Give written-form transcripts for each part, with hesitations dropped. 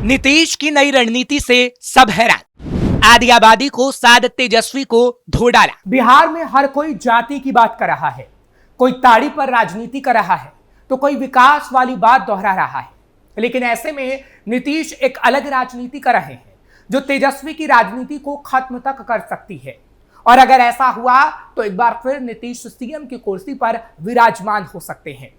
नीतीश की नई रणनीति से सब हैरान। आधी आबादी को साद तेजस्वी को धो डाला। बिहार में हर कोई जाति की बात कर रहा है, कोई ताड़ी पर राजनीति कर रहा है तो कोई विकास वाली बात दोहरा रहा है। लेकिन ऐसे में नीतीश एक अलग राजनीति कर रहे हैं जो तेजस्वी की राजनीति को खत्म तक कर सकती है। और अगर ऐसा हुआ तो एक बार फिर नीतीश सीएम की कुर्सी पर विराजमान हो सकते हैं।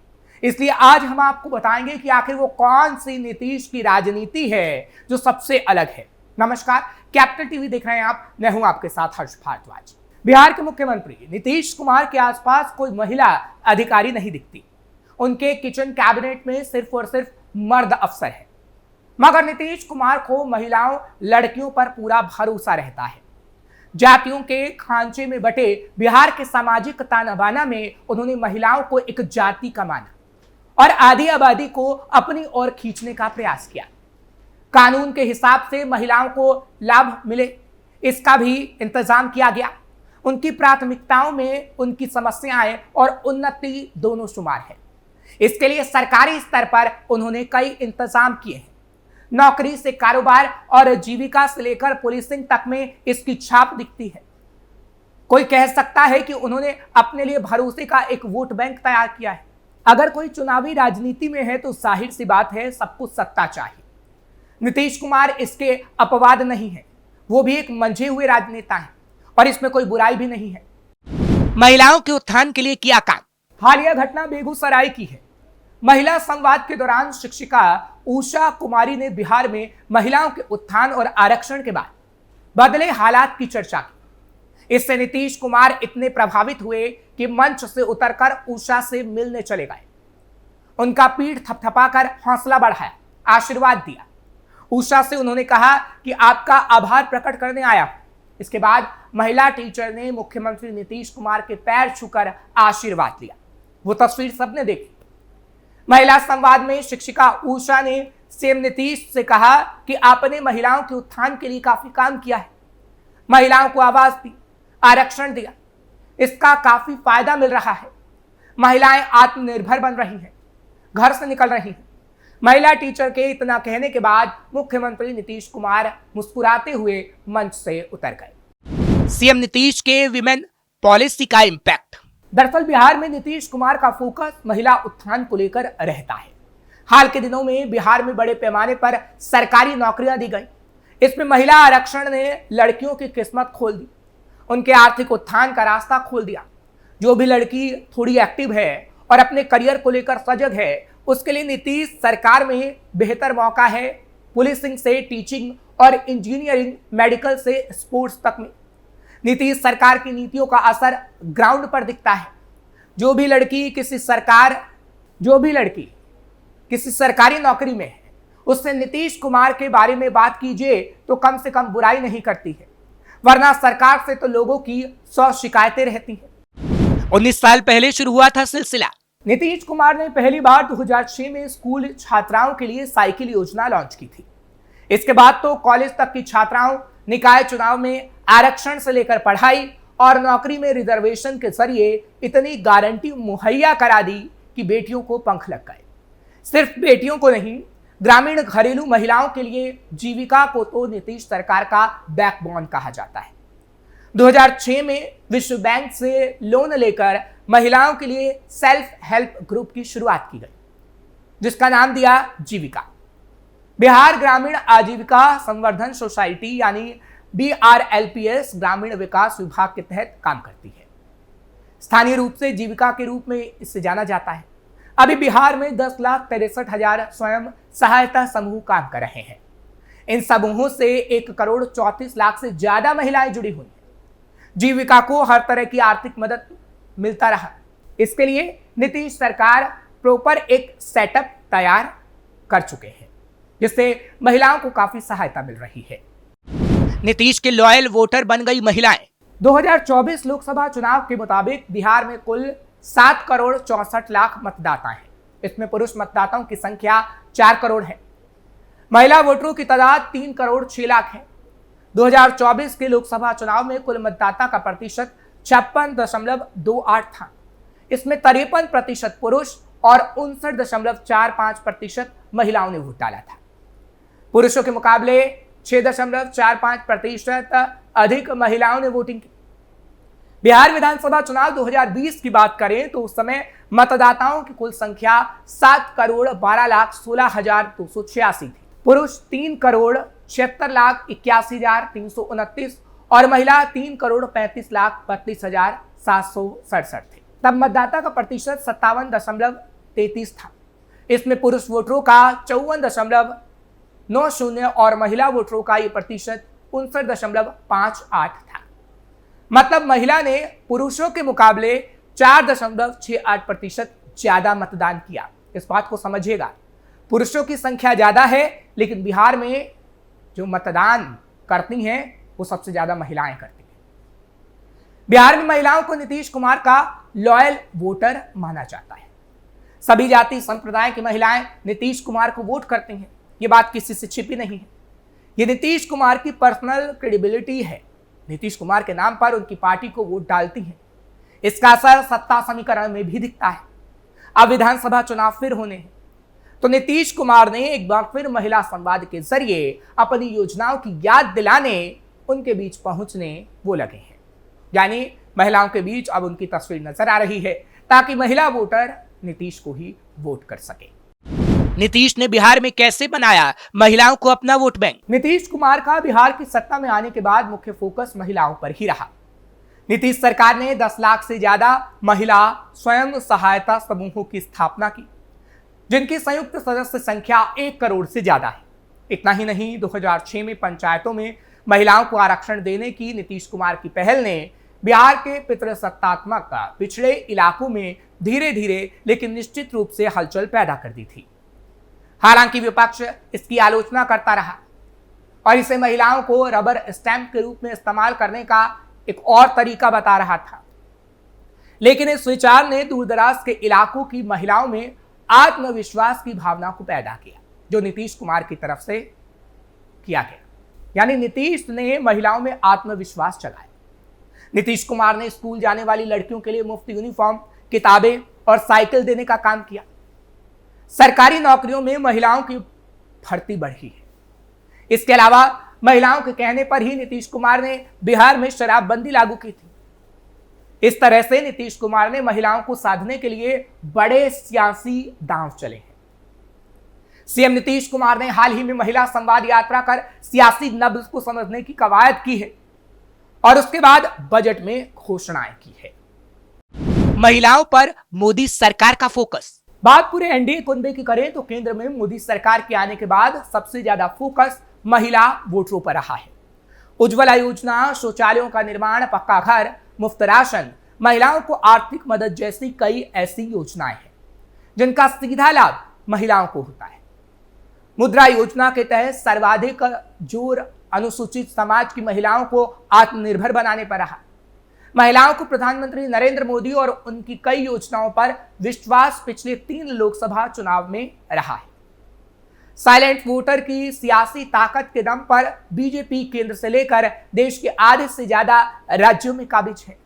इसलिए आज हम आपको बताएंगे कि आखिर वो कौन सी नीतीश की राजनीति है जो सबसे अलग है। नमस्कार, कैपिटल टीवी देख रहे हैं आप, मैं हूं आपके साथ हर्ष भारद्वाज। बिहार के मुख्यमंत्री नीतीश कुमार के आसपास कोई महिला अधिकारी नहीं दिखती। उनके किचन कैबिनेट में सिर्फ और सिर्फ मर्द अफसर है। मगर नीतीश कुमार को महिलाओं, लड़कियों पर पूरा भरोसा रहता है। जातियों के खांचे में बटे बिहार के सामाजिक ताना बाना में उन्होंने महिलाओं को एक जाति का माना और आधी आबादी को अपनी ओर खींचने का प्रयास किया। कानून के हिसाब से महिलाओं को लाभ मिले, इसका भी इंतजाम किया गया। उनकी प्राथमिकताओं में उनकी समस्याएं और उन्नति दोनों शुमार है। इसके लिए सरकारी स्तर पर उन्होंने कई इंतजाम किए हैं। नौकरी से कारोबार और जीविका से लेकर पुलिसिंग तक में इसकी छाप दिखती है। कोई कह सकता है कि उन्होंने अपने लिए भरोसे का एक वोट बैंक तैयार किया है। अगर कोई चुनावी राजनीति में है तो जाहिर सी बात है सबको सत्ता चाहिए। नीतीश कुमार इसके अपवाद नहीं है, वो भी एक मंझे हुए राजनेता है और इसमें कोई बुराई भी नहीं है। महिलाओं के उत्थान के लिए किया काम। हालिया घटना बेगूसराय की है। महिला संवाद के दौरान शिक्षिका उषा कुमारी ने बिहार में महिलाओं के उत्थान और आरक्षण के बाद बदले हालात की चर्चा की। इससे नीतीश कुमार इतने प्रभावित हुए कि मंच से उतरकर उषा से मिलने चले गए। उनका पीठ थपथपाकर हौसला बढ़ाया, आशीर्वाद दिया। उषा से उन्होंने कहा कि आपका आभार प्रकट करने आया हूं। इसके बाद महिला टीचर ने मुख्यमंत्री नीतीश कुमार के पैर छूकर आशीर्वाद लिया। वो तस्वीर सबने देखी। महिला संवाद में शिक्षिका उषा ने सीएम नीतीश से कहा कि आपने महिलाओं के उत्थान के लिए काफी काम किया है, महिलाओं को आवाज दी, आरक्षण दिया, इसका काफी फायदा मिल रहा है। महिलाएं आत्मनिर्भर बन रही हैं, घर से निकल रही हैं। महिला टीचर के इतना कहने के बाद मुख्यमंत्री नीतीश कुमार मुस्कुराते हुए मंच से उतर गए। सीएम नीतीश के विमेन पॉलिसी का इंपैक्ट। दरअसल बिहार में नीतीश कुमार का फोकस महिला उत्थान को लेकर रहता है। हाल के दिनों में बिहार में बड़े पैमाने पर सरकारी नौकरियां दी गई। इसमें महिला आरक्षण ने लड़कियों की किस्मत खोल दी, उनके आर्थिक उत्थान का रास्ता खोल दिया। जो भी लड़की थोड़ी एक्टिव है और अपने करियर को लेकर सजग है, उसके लिए नीतीश सरकार में बेहतर मौका है। पुलिसिंग से टीचिंग और इंजीनियरिंग, मेडिकल से स्पोर्ट्स तक में नीतीश सरकार की नीतियों का असर ग्राउंड पर दिखता है। जो भी लड़की किसी सरकारी नौकरी में है, उससे नीतीश कुमार के बारे में बात कीजिए तो कम से कम बुराई नहीं करती है, वरना सरकार से तो लोगों की 100 शिकायतें रहती हैं। 19 साल पहले शुरू हुआ था सिलसिला। नीतीश कुमार ने पहली बार 2006 में स्कूल छात्राओं के लिए साइकिल योजना लॉन्च की थी। इसके बाद तो कॉलेज तक की छात्राओं, निकाय चुनाव में आरक्षण से लेकर पढ़ाई और नौकरी में रिजर्वेशन के जरिए इतनी गारंटी मुहैया करा दी कि बेटियों को पंख लग गए। सिर्फ बेटियों को नहीं, ग्रामीण घरेलू महिलाओं के लिए जीविका को तो नीतीश सरकार का बैकबोन कहा जाता है। 2006 में विश्व बैंक से लोन लेकर महिलाओं के लिए सेल्फ हेल्प ग्रुप की शुरुआत की गई, जिसका नाम दिया जीविका। बिहार ग्रामीण आजीविका संवर्धन सोसाइटी यानी BRLPS ग्रामीण विकास विभाग के तहत काम करती है। स्थानीय रूप से जीविका के रूप में इसे जाना जाता है। अभी बिहार में 10,63,000 स्वयं सहायता समूह काम कर रहे हैं। इन समूहों से 1,34,00,000 से ज्यादा महिलाएं जुड़ी हुई हैं। जीविका को हर तरह की आर्थिक मदद मिलता रहा। इसके लिए नीतीश सरकार प्रॉपर एक सेटअप तैयार कर चुके हैं, जिससे महिलाओं को काफी सहायता मिल रही है। नीतीश के लॉयल वोटर बन गई महिलाएं। 2024 लोकसभा चुनाव के मुताबिक बिहार में कुल 7,64,00,000 मतदाता हैं। इसमें पुरुष मतदाताओं की संख्या 4 करोड़ है। महिला वोटरों की तादाद 3,06,00,000 है। 2024 के लोकसभा चुनाव में कुल मतदाता का प्रतिशत 56.28 था। इसमें 53% पुरुष और 59.45% महिलाओं ने वोट डाला था। पुरुषों के मुकाबले 6.45% अधिक महिलाओं ने वोटिंग की। बिहार विधानसभा चुनाव 2020 की बात करें तो उस समय मतदाताओं की कुल संख्या 7,12,16,286 थी। पुरुष 3,76,81,329 और महिला 3,35,32,767 थे। तब मतदाता का प्रतिशत 57.33 था। इसमें पुरुष वोटरों का 54.90 और महिला वोटरों का यह प्रतिशत 59.58 था। मतलब महिला ने पुरुषों के मुकाबले 4.68% ज्यादा मतदान किया। इस बात को समझिएगा, पुरुषों की संख्या ज्यादा है लेकिन बिहार में जो मतदान करती हैं वो सबसे ज्यादा महिलाएं करती हैं। बिहार में महिलाओं को नीतीश कुमार का लॉयल वोटर माना जाता है। सभी जाति संप्रदाय की महिलाएं नीतीश कुमार को वोट करती हैं, ये बात किसी से छिपी नहीं है। ये नीतीश कुमार की पर्सनल क्रेडिबिलिटी है। नीतीश कुमार के नाम पर उनकी पार्टी को वोट डालती हैं। इसका असर सत्ता समीकरण में भी दिखता है। अब विधानसभा चुनाव फिर होने हैं तो नीतीश कुमार ने एक बार फिर महिला संवाद के जरिए अपनी योजनाओं की याद दिलाने उनके बीच पहुंचने वो लगे हैं। यानी महिलाओं के बीच अब उनकी तस्वीर नजर आ रही है ताकि महिला वोटर नीतीश को ही वोट कर सके। नीतीश ने बिहार में कैसे बनाया महिलाओं को अपना वोट बैंक? नीतीश कुमार का बिहार की सत्ता में आने के बाद मुख्य फोकस महिलाओं पर ही रहा। नीतीश सरकार ने 10 लाख से ज्यादा महिला स्वयं सहायता समूहों की स्थापना की, जिनकी संयुक्त सदस्य संख्या 1 करोड़ से ज्यादा है। इतना ही नहीं, 2006 में पंचायतों में महिलाओं को आरक्षण देने की नीतीश कुमार की पहल ने बिहार के पितृसत्तात्मक पिछड़े इलाकों में धीरे धीरे लेकिन निश्चित रूप से हलचल पैदा कर दी थी। हालांकि विपक्ष इसकी आलोचना करता रहा और इसे महिलाओं को रबर स्टैंप के रूप में इस्तेमाल करने का एक और तरीका बता रहा था। लेकिन इस विचार ने दूरदराज के इलाकों की महिलाओं में आत्मविश्वास की भावना को पैदा किया, जो नीतीश कुमार की तरफ से किया गया। यानी नीतीश ने महिलाओं में आत्मविश्वास जगाया। नीतीश कुमार ने स्कूल जाने वाली लड़कियों के लिए मुफ्त यूनिफॉर्म, किताबें और साइकिल देने का काम किया। सरकारी नौकरियों में महिलाओं की भर्ती बढ़ी है। इसके अलावा महिलाओं के कहने पर ही नीतीश कुमार ने बिहार में शराबबंदी लागू की थी। इस तरह से नीतीश कुमार ने महिलाओं को साधने के लिए बड़े सियासी दांव चले हैं। सीएम नीतीश कुमार ने हाल ही में महिला संवाद यात्रा कर सियासी नब्ज को समझने की कवायद की है और उसके बाद बजट में घोषणाएं की है। महिलाओं पर मोदी सरकार का फोकस। बात पूरे एनडीए कुनबे की करें तो केंद्र में मोदी सरकार के आने के बाद सबसे ज्यादा फोकस महिला वोटरों पर रहा है। उज्ज्वला योजना, शौचालयों का निर्माण, पक्का घर, मुफ्त राशन, महिलाओं को आर्थिक मदद जैसी कई ऐसी योजनाएं हैं जिनका सीधा लाभ महिलाओं को होता है। मुद्रा योजना के तहत सर्वाधिक जोर अनुसूचित समाज की महिलाओं को आत्मनिर्भर बनाने पर रहा। महिलाओं को प्रधानमंत्री नरेंद्र मोदी और उनकी कई योजनाओं पर विश्वास पिछले 3 लोकसभा चुनाव में रहा है। साइलेंट वोटर की सियासी ताकत के दम पर बीजेपी केंद्र से लेकर देश के आधे से ज्यादा राज्यों में काबिज है।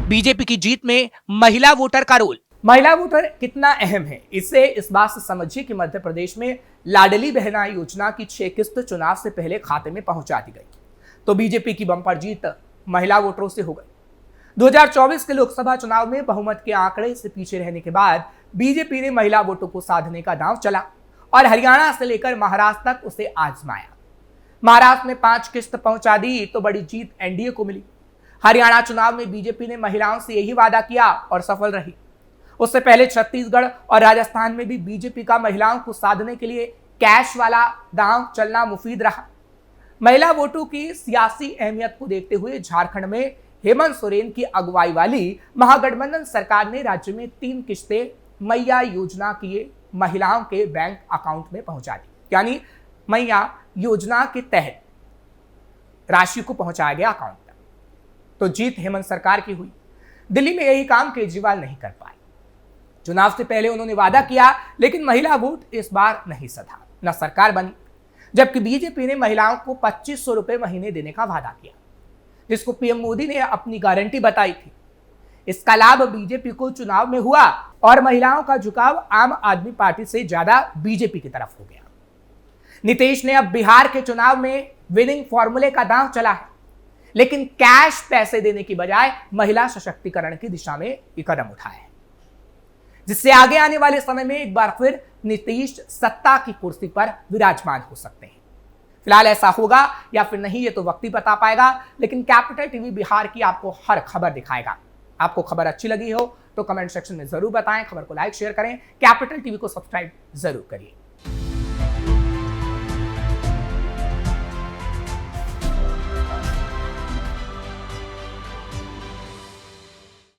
बीजेपी की जीत में महिला वोटर का रोल। महिला वोटर कितना अहम है, इससे इस बात से समझिए कि मध्य प्रदेश में लाडली बहना योजना की 6 किस्त चुनाव से पहले खाते में पहुंचा दी गई, तो बीजेपी की बम्पर जीत महिला वोटरों से हो गई। 2024 के लोकसभा चुनाव में बहुमत के आंकड़े से पीछे रहने के बाद बीजेपी ने महिला वोटों को साधने का दांव चला और हरियाणा से लेकर महाराष्ट्र तक उसे आजमाया। महाराष्ट्र में 5 किस्त पहुंचा दी तो बड़ी जीत एनडीए को मिली। हरियाणा चुनाव में बीजेपी ने महिलाओं से यही वादा किया और सफल रही। उससे पहले छत्तीसगढ़ और राजस्थान में भी बीजेपी का महिलाओं को साधने के लिए कैश वाला दांव चलना मुफीद रहा। महिला वोटों की सियासी अहमियत को देखते हुए झारखंड में हेमंत सोरेन की अगुवाई वाली महागठबंधन सरकार ने राज्य में 3 किस्तें मैया योजना की महिलाओं के बैंक अकाउंट में पहुंचा दी। यानी मैया योजना के तहत राशि को पहुंचाया गया अकाउंट तक। तो जीत हेमंत सरकार की हुई। दिल्ली में यही काम केजरीवाल नहीं कर पाए। चुनाव से पहले उन्होंने वादा किया लेकिन महिला वोट इस बार नहीं सधा, न सरकार बनी। जबकि बीजेपी ने महिलाओं को 2500 रुपए महीने देने का वादा किया, जिसको पीएम मोदी ने अपनी गारंटी बताई थी। इसका लाभ बीजेपी को चुनाव में हुआ और महिलाओं का झुकाव आम आदमी पार्टी से ज्यादा बीजेपी की तरफ हो गया। नीतीश ने अब बिहार के चुनाव में विनिंग फॉर्मूले का दांव चला है, लेकिन कैश पैसे देने की बजाय महिला सशक्तिकरण की दिशा में ये कदम उठाया है, जिससे आगे आने वाले समय में एक बार फिर नीतीश सत्ता की कुर्सी पर विराजमान हो सकते हैं। फिलहाल ऐसा होगा या फिर नहीं, ये तो वक्त ही बता पाएगा, लेकिन कैपिटल टीवी बिहार की आपको हर खबर दिखाएगा। आपको खबर अच्छी लगी हो तो कमेंट सेक्शन में जरूर बताएं, खबर को लाइक शेयर करें, कैपिटल टीवी को सब्सक्राइब जरूर करिए।